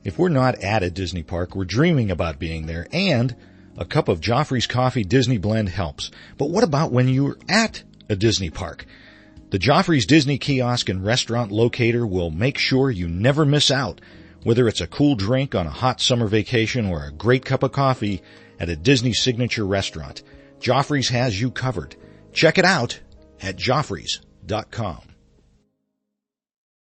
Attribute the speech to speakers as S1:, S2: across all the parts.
S1: If we're not at a Disney park, we're dreaming about being there, and a cup of Joffrey's Coffee Disney Blend helps. But what about when you're at a Disney park? The Joffrey's Disney Kiosk and Restaurant Locator will make sure you never miss out, whether it's a cool drink on a hot summer vacation or a great cup of coffee at a Disney signature restaurant. Joffrey's has you covered. Check it out at Joffreys.com.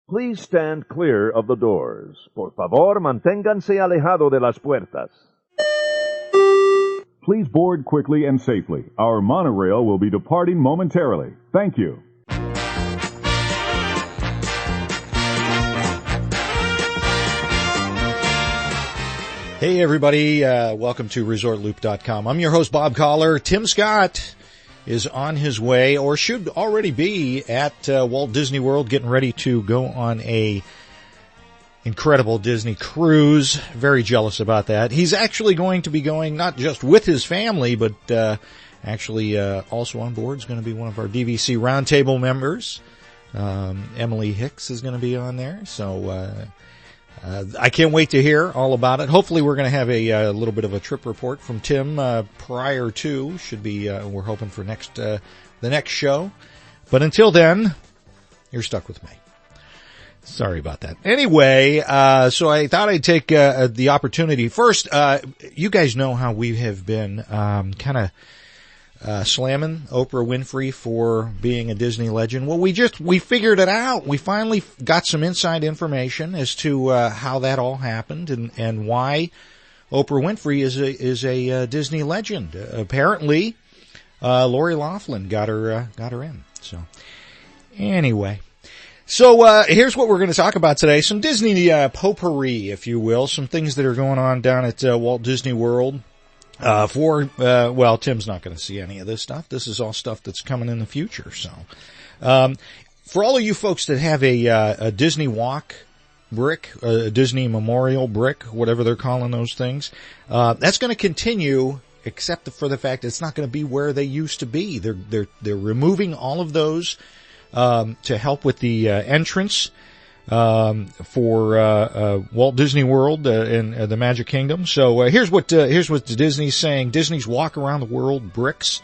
S2: Please stand clear of the doors. Por favor, manténganse alejado de las puertas.
S3: Please board quickly and safely. Our monorail will be departing momentarily. Thank you.
S1: Hey everybody, welcome to ResortLoop.com. I'm your host Bob Collar. Tim Scott is on his way, or should already be, at Walt Disney World, getting ready to go on a incredible Disney cruise. Very jealous about that. He's actually going to be going not just with his family, but actually also on board is going to be one of our DVC Roundtable members. Emily Hicks is going to be on there, so I can't wait to hear all about it. Hopefully we're going to have a little bit of a trip report from Tim prior to, should be, we're hoping for the next show. But until then, you're stuck with me. Sorry about that. Anyway, so I thought I'd take the opportunity. First, you guys know how we have been kind of slamming Oprah Winfrey for being a Disney legend. Well, we figured it out. We finally got some inside information as to how that all happened and why Oprah Winfrey is a Disney legend. Apparently, Lori Loughlin got her in. So anyway, so here's what we're going to talk about today. Some Disney potpourri, if you will, some things that are going on down at Walt Disney World. Well, Tim's not going to see any of this stuff. This is all stuff that's coming in the future. So, for all of you folks that have a Disney Walk brick, a Disney Memorial brick, whatever they're calling those things, that's going to continue, except for the fact it's not going to be where they used to be. They're removing all of those, to help with the, entrance for Walt Disney World and the Magic Kingdom. So here's what Disney's saying. Disney's Walk Around the World bricks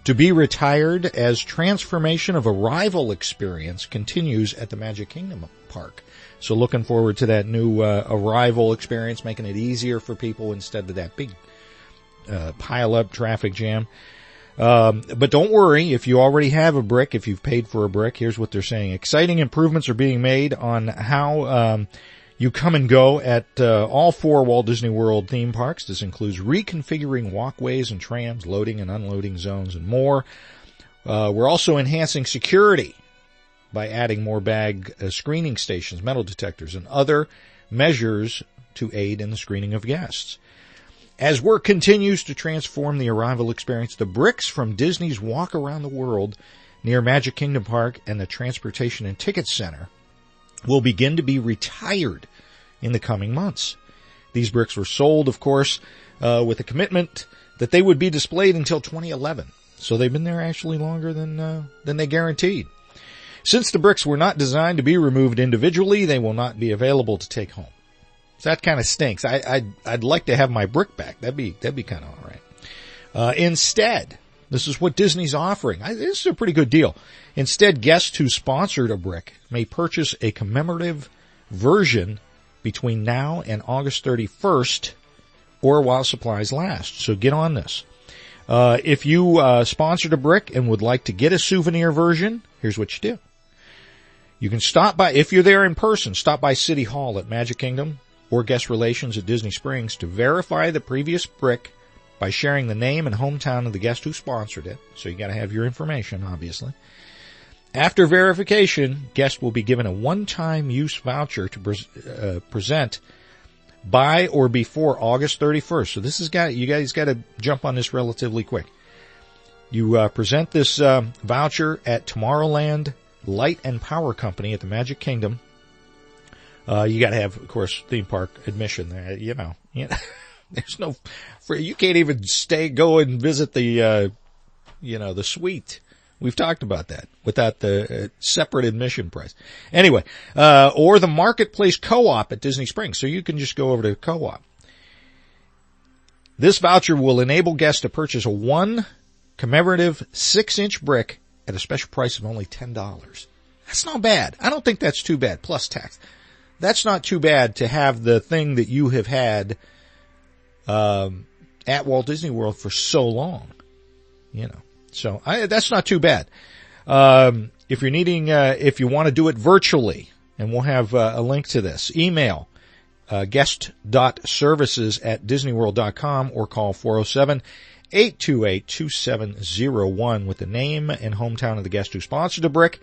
S1: to be retired as transformation of arrival experience continues at the Magic Kingdom Park. So looking forward to that new arrival experience, making it easier for people instead of that big pile up traffic jam. But don't worry, if you already have a brick, if you've paid for a brick, here's what they're saying. Exciting improvements are being made on how you come and go at all 4 Walt Disney World theme parks. This includes reconfiguring walkways and trams, loading and unloading zones, and more. We're also enhancing security by adding more bag screening stations, metal detectors, and other measures to aid in the screening of guests. As work continues to transform the arrival experience, the bricks from Disney's Walk Around the World near Magic Kingdom Park and the Transportation and Ticket Center will begin to be retired in the coming months. These bricks were sold, of course, with a commitment that they would be displayed until 2011. So they've been there actually longer than they guaranteed. Since the bricks were not designed to be removed individually, they will not be available to take home. So that kind of stinks. I'd like to have my brick back. That'd be kind of all right. Instead, this is what Disney's offering. This is a pretty good deal. Instead, guests who sponsored a brick may purchase a commemorative version between now and August 31st or while supplies last. So get on this. If you sponsored a brick and would like to get a souvenir version, here's what you do. You can stop by, if you're there in person, stop by City Hall at Magic Kingdom or Guest Relations at Disney Springs to verify the previous brick by sharing the name and hometown of the guest who sponsored it. So you got to have your information, obviously. After verification, guests will be given a one-time use voucher to present by or before August 31st. So this is you guys got to jump on this relatively quick. You present this voucher at Tomorrowland Light and Power Company at the Magic Kingdom. You got to have, of course, theme park admission there. You know, there's no free. You can't even go and visit the, the suite We've talked about that without the separate admission price. Anyway, or the Marketplace Co-op at Disney Springs. So you can just go over to Co-op. This voucher will enable guests to purchase a 1 commemorative 6-inch brick at a special price of only $10. That's not bad. I don't think that's too bad, plus tax. That's not too bad to have the thing that you have had at Walt Disney World for so long. You know. So that's not too bad. If you're needing, if you want to do it virtually, and we'll have a link to this, email guest.services@disneyworld.com or call 407-828-2701 with the name and hometown of the guest who sponsored the brick.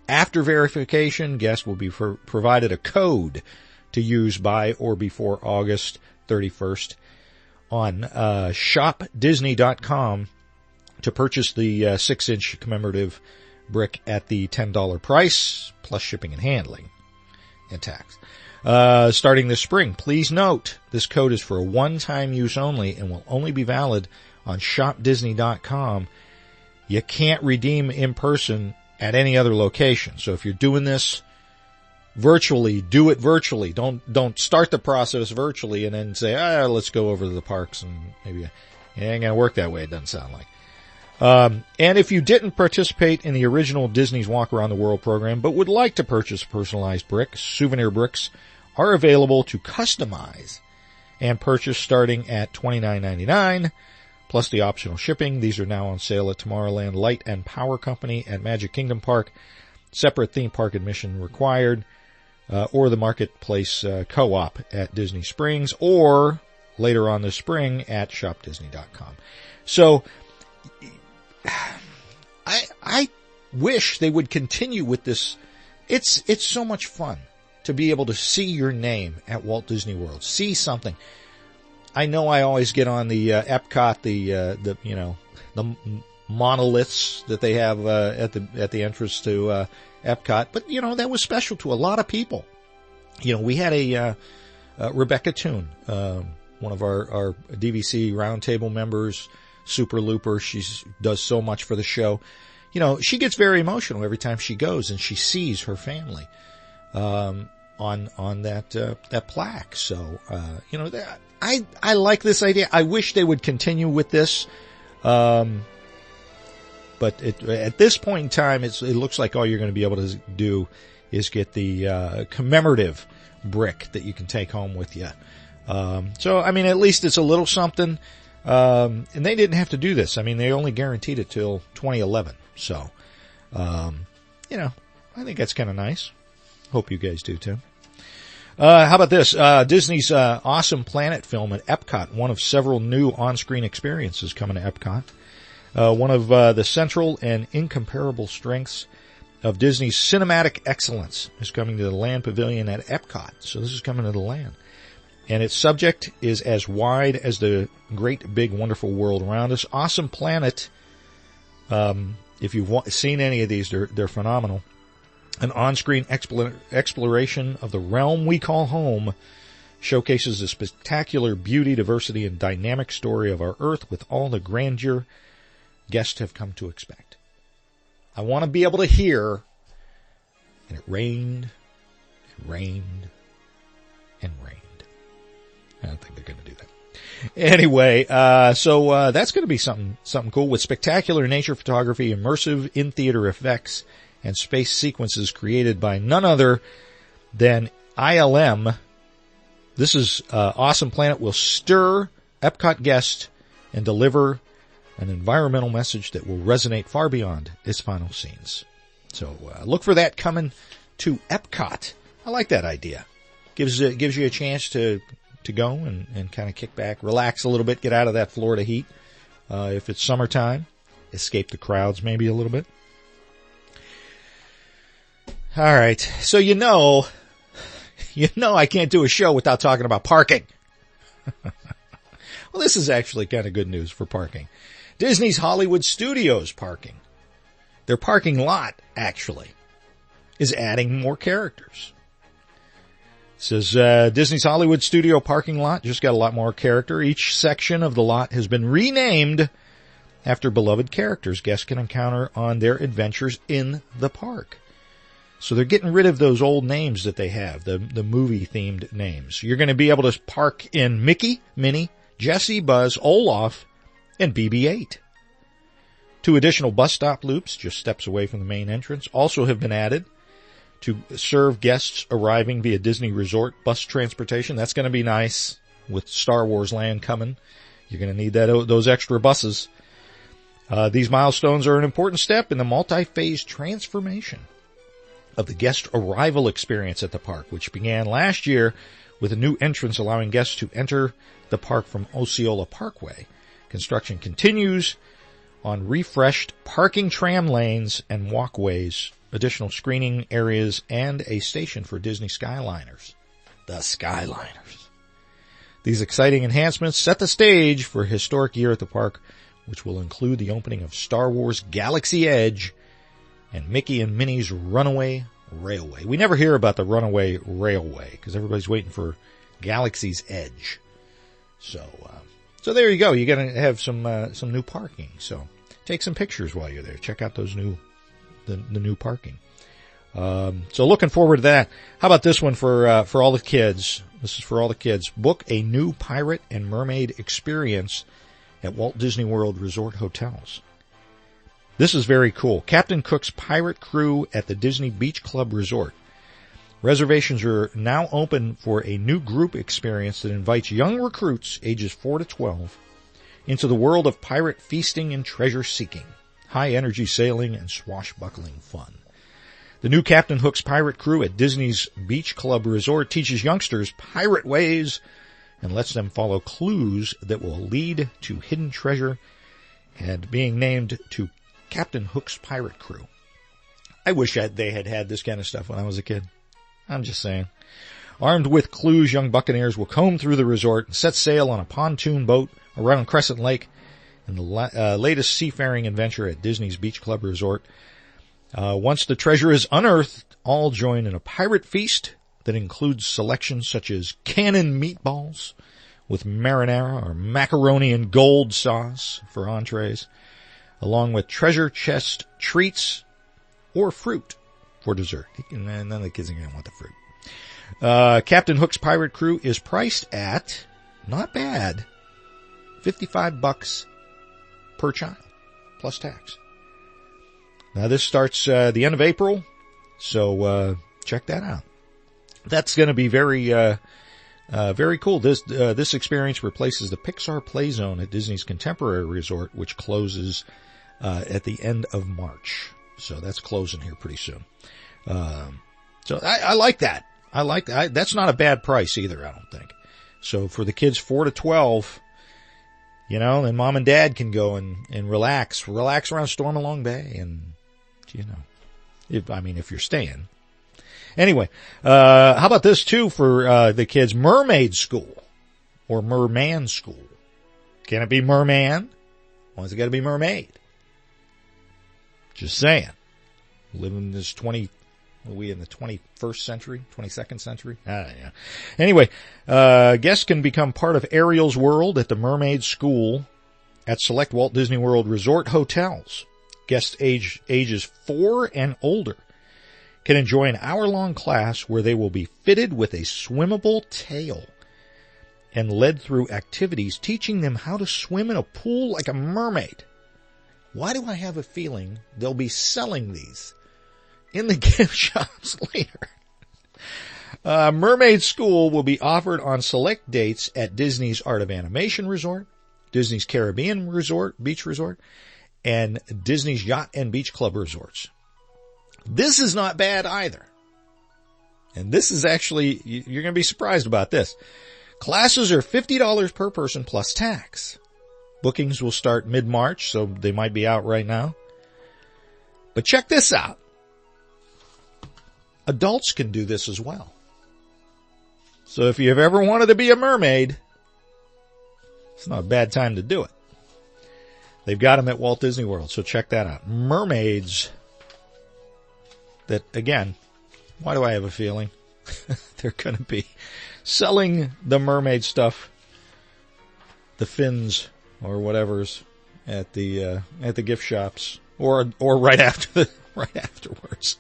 S1: After verification, guests will be provided a code to use by or before August 31st on shopdisney.com to purchase the 6-inch commemorative brick at the $10 price, plus shipping and handling and tax. Starting this spring, please note this code is for a one-time use only and will only be valid on shopdisney.com. You can't redeem in person at any other location. So if you're doing this virtually, do it virtually. Don't start the process virtually and then say, let's go over to the parks, and maybe it ain't gonna work that way. It doesn't sound like. And if you didn't participate in the original Disney's Walk Around the World program, but would like to purchase a personalized brick, souvenir bricks are available to customize and purchase starting at $29.99, plus the optional shipping. These are now on sale at Tomorrowland Light and Power Company at Magic Kingdom Park. Separate theme park admission required, or the Marketplace Co-op at Disney Springs, or later on this spring at shopdisney.com. So, I wish they would continue with this. It's so much fun to be able to see your name at Walt Disney World. See something. I know I always get on the Epcot, the monoliths that they have at the entrance to Epcot, but that was special to a lot of people. We had a Rebecca Toon, one of our DVC roundtable members, Super Looper. She does so much for the show. She gets very emotional every time she goes and she sees her family on that plaque. So I like this idea. I wish they would continue with this. But at this point in time, it looks like all you're going to be able to do is get the commemorative brick that you can take home with you. So at least it's a little something. And they didn't have to do this. They only guaranteed it till 2011. So, I think that's kind of nice. Hope you guys do too. How about this? Disney's Awesome Planet film at Epcot, one of several new on-screen experiences coming to Epcot. One of the central and incomparable strengths of Disney's cinematic excellence is coming to the Land Pavilion at Epcot. So this is coming to the land. And its subject is as wide as the great, big, wonderful world around us. Awesome Planet, if you've seen any of these, they're phenomenal. An on-screen exploration of the realm we call home showcases the spectacular beauty, diversity, and dynamic story of our Earth with all the grandeur guests have come to expect. I want to be able to hear, and it rained, and rained, and rained. I don't think they're going to do that. Anyway, so that's going to be something cool with spectacular nature photography, immersive in-theater effects, and space sequences created by none other than ILM. This is Awesome Planet will stir Epcot guests and deliver an environmental message that will resonate far beyond its final scenes. So look for that coming to Epcot. I like that idea. Gives you a chance to go and kind of kick back, relax a little bit, get out of that Florida heat. If it's summertime, escape the crowds maybe a little bit. All right. So I can't do a show without talking about parking. Well, this is actually kind of good news for parking. Disney's Hollywood Studios parking, their parking lot actually, is adding more characters. It says Disney's Hollywood Studio parking lot just got a lot more character. Each section of the lot has been renamed after beloved characters guests can encounter on their adventures in the park. So they're getting rid of those old names that they have, the movie-themed names. You're going to be able to park in Mickey, Minnie, Jessie, Buzz, Olaf, and BB-8. 2 additional bus stop loops, just steps away from the main entrance, also have been added to serve guests arriving via Disney Resort bus transportation. That's going to be nice with Star Wars Land coming. You're going to need those extra buses. These milestones are an important step in the multi-phase transformation of the guest arrival experience at the park, which began last year with a new entrance allowing guests to enter the park from Osceola Parkway. Construction continues on refreshed parking tram lanes and walkways, additional screening areas, and a station for Disney Skyliners. The Skyliners. These exciting enhancements set the stage for a historic year at the park, which will include the opening of Star Wars Galaxy Edge and Mickey and Minnie's Runaway Railway. We never hear about the Runaway Railway because everybody's waiting for Galaxy's Edge. So there you go. You're going to have some new parking. So take some pictures while you're there. Check out those the new parking. So looking forward to that. How about this one for all the kids? This is for all the kids. Book a new pirate and mermaid experience at Walt Disney World Resort Hotels. This is very cool. Captain Cook's Pirate Crew at the Disney Beach Club Resort. Reservations are now open for a new group experience that invites young recruits ages 4 to 12 into the world of pirate feasting and treasure seeking, high-energy sailing, and swashbuckling fun. The new Captain Hook's Pirate Crew at Disney's Beach Club Resort teaches youngsters pirate ways and lets them follow clues that will lead to hidden treasure and being named to Captain Hook's Pirate Crew. I wish they had this kind of stuff when I was a kid. I'm just saying. Armed with clues, young buccaneers will comb through the resort and set sail on a pontoon boat around Crescent Lake in the latest seafaring adventure at Disney's Beach Club Resort. Once the treasure is unearthed, all join in a pirate feast that includes selections such as cannon meatballs with marinara or macaroni and gold sauce for entrees, along with treasure chest treats or fruit for dessert. And none of the kids are going to want the fruit. Captain Hook's Pirate Crew is priced at, not bad, $55 per child, plus tax. Now this starts the end of April, so check that out. That's going to be very cool. This experience replaces the Pixar Play Zone at Disney's Contemporary Resort, which closes at the end of March. So that's closing here pretty soon. So I like that. That's not a bad price either, I don't think. So for the kids 4 to 12, then mom and dad can go and relax around Stormalong Bay and, if you're staying. Anyway, how about this too for the kids? Mermaid School or Merman School. Can it be Merman? Why's it got to be Mermaid? Just saying. Living in this are we in the 21st century, 22nd century? Yeah. Anyway, guests can become part of Ariel's world at the Mermaid School at select Walt Disney World Resort hotels. Guests ages 4 and older can enjoy an hour-long class where they will be fitted with a swimmable tail and led through activities teaching them how to swim in a pool like a mermaid. Why do I have a feeling they'll be selling these in the gift shops later? Mermaid School will be offered on select dates at Disney's Art of Animation Resort, Disney's Caribbean Beach Resort, and Disney's Yacht and Beach Club Resorts. This is not bad either. And this is actually, you're going to be surprised about this. Classes are $50 per person plus tax. Bookings will start mid-March, so they might be out right now. But check this out. Adults can do this as well. So if you've ever wanted to be a mermaid, it's not a bad time to do it. They've got them at Walt Disney World, so check that out. Mermaids. That, again, why do I have a feeling they're going to be selling the mermaid stuff, the fins or whatever's at the gift shops, or right afterwards.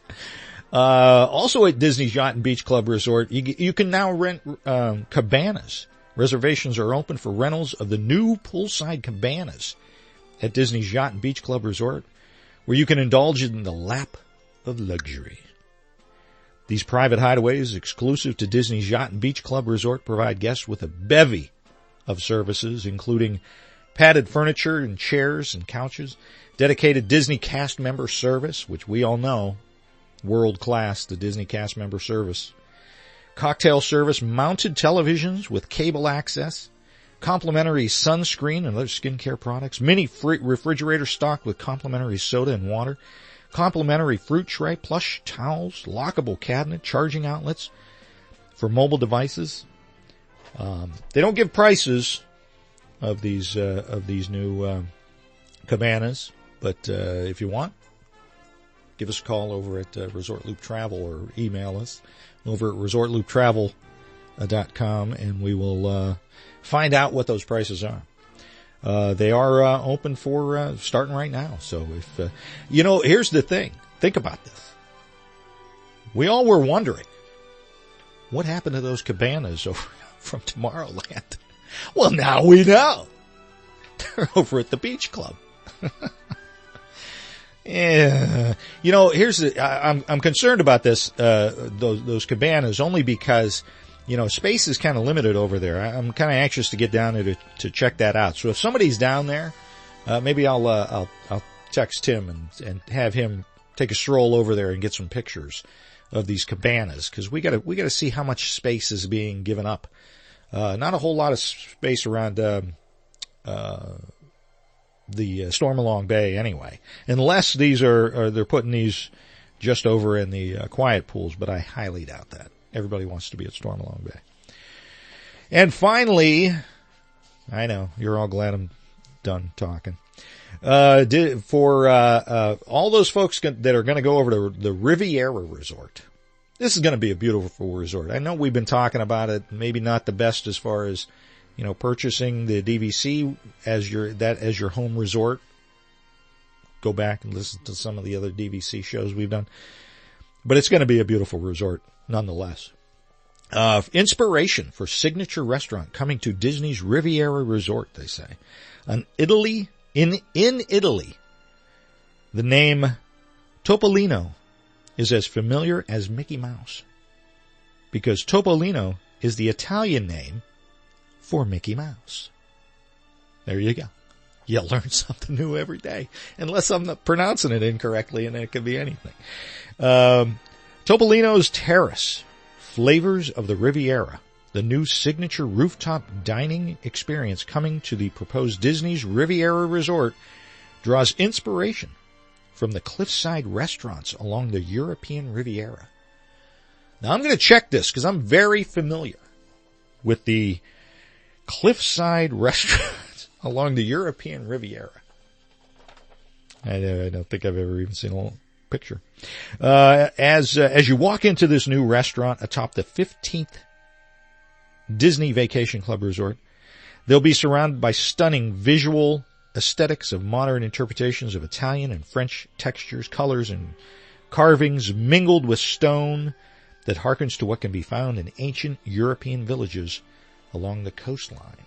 S1: Also at Disney's Yacht and Beach Club Resort, you can now rent cabanas. Reservations are open for rentals of the new poolside cabanas at Disney's Yacht and Beach Club Resort, where you can indulge in the lap of luxury. These private hideaways, exclusive to Disney's Yacht and Beach Club Resort, provide guests with a bevy of services, including padded furniture and chairs and couches, dedicated Disney cast member service, which we all know, world class, the Disney cast member service, cocktail service, mounted televisions with cable access, complimentary sunscreen and other skincare products, mini refrigerator stocked with complimentary soda and water, complimentary fruit tray, plush towels, lockable cabinet, charging outlets for mobile devices. They don't give prices of these new cabanas, but if you want, give us a call over at Resort Loop Travel, or email us over at ResortLoop.com, and we will find out what those prices are. They are open for starting right now. So if here's the thing. Think about this. We all were wondering what happened to those cabanas over from Tomorrowland. Well, now we know. They're over at the beach club. Yeah, I'm concerned about this, those cabanas, only because, space is kind of limited over there. I'm kind of anxious to get down there to check that out. So if somebody's down there, maybe I'll text Tim and have him take a stroll over there and get some pictures of these cabanas, because we gotta see how much space is being given up. Not a whole lot of space around, the Stormalong Bay anyway, unless they're putting these just over in the quiet pools, but I highly doubt that. Everybody wants to be at Stormalong Bay. And finally, I know you're all glad I'm done talking. For all those folks that are going to go over to the Riviera Resort, this is going to be a beautiful resort. I know we've been talking about it, maybe not the best as far as purchasing the DVC as your home resort. Go back and listen to some of the other DVC shows we've done. But it's going to be a beautiful resort nonetheless. Inspiration for signature restaurant coming to Disney's Riviera Resort, they say. In Italy, the name Topolino is as familiar as Mickey Mouse, because Topolino is the Italian name for Mickey Mouse. There you go. You learn something new every day, unless I'm not pronouncing it incorrectly, and it could be anything. Topolino's Terrace, Flavors of the Riviera, the new signature rooftop dining experience coming to the proposed Disney's Riviera Resort, draws inspiration from the cliffside restaurants along the European Riviera. Now I'm going to check this because I'm very familiar with the cliffside restaurants along the European Riviera. I don't think I've ever even seen a picture. As you walk into this new restaurant atop the 15th Disney Vacation Club Resort, they'll be surrounded by stunning visual aesthetics of modern interpretations of Italian and French textures, colors, and carvings mingled with stone that harkens to what can be found in ancient European villages along the coastline.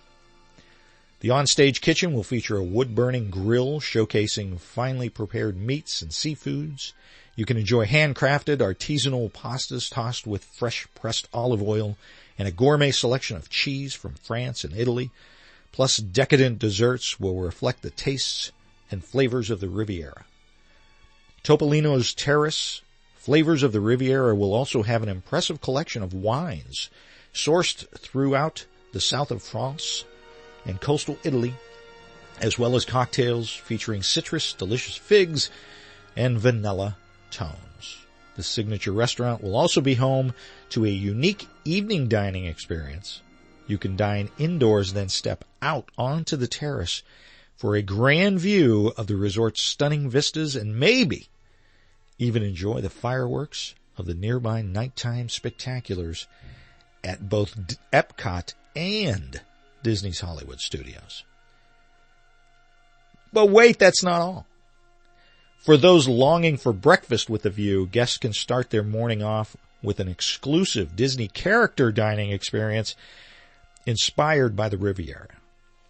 S1: The onstage kitchen will feature a wood-burning grill showcasing finely prepared meats and seafoods. You can enjoy handcrafted artisanal pastas tossed with fresh pressed olive oil and a gourmet selection of cheese from France and Italy, plus decadent desserts will reflect the tastes and flavors of the Riviera. Topolino's Terrace, Flavors of the Riviera, will also have an impressive collection of wines sourced throughout the south of France and coastal Italy, as well as cocktails featuring citrus, delicious figs, and vanilla tones. The signature restaurant will also be home to a unique evening dining experience. You can dine indoors, then step out onto the terrace for a grand view of the resort's stunning vistas, and maybe even enjoy the fireworks of the nearby nighttime spectaculars at both Epcot and Disney's Hollywood Studios. But wait, that's not all. For those longing for breakfast with a view, guests can start their morning off with an exclusive Disney character dining experience inspired by the Riviera.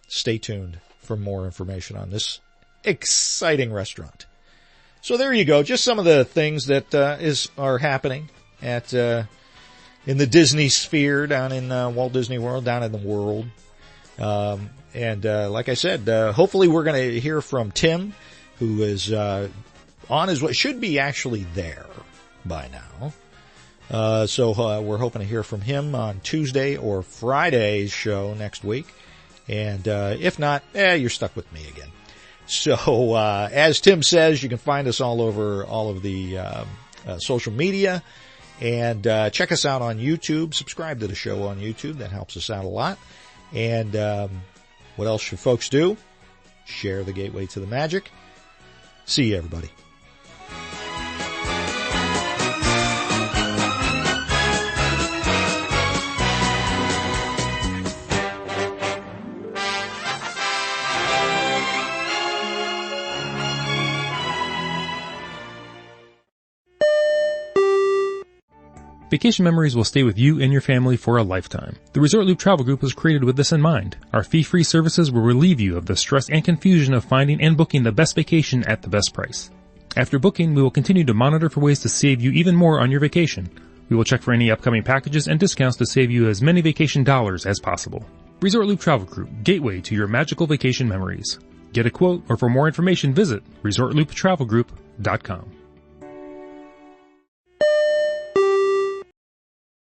S1: Stay tuned for more information on this exciting restaurant. So there you go. Just some of the things that are happening at in the Disney sphere down in Walt Disney World, down in the world. And like I said, hopefully we're going to hear from Tim, who is on his way, should be actually there by now. So we're hoping to hear from him on Tuesday or Friday's show next week. And if not, you're stuck with me again. So as Tim says, you can find us all over all of the social media. And check us out on YouTube. Subscribe to the show on YouTube. That helps us out a lot. And what else should folks do? Share the gateway to the magic. See you, everybody.
S4: Vacation memories will stay with you and your family for a lifetime. The Resort Loop Travel Group was created with this in mind. Our fee-free services will relieve you of the stress and confusion of finding and booking the best vacation at the best price. After booking, we will continue to monitor for ways to save you even more on your vacation. We will check for any upcoming packages and discounts to save you as many vacation dollars as possible. Resort Loop Travel Group, gateway to your magical vacation memories. Get a quote, or for more information, visit ResortLoop.com.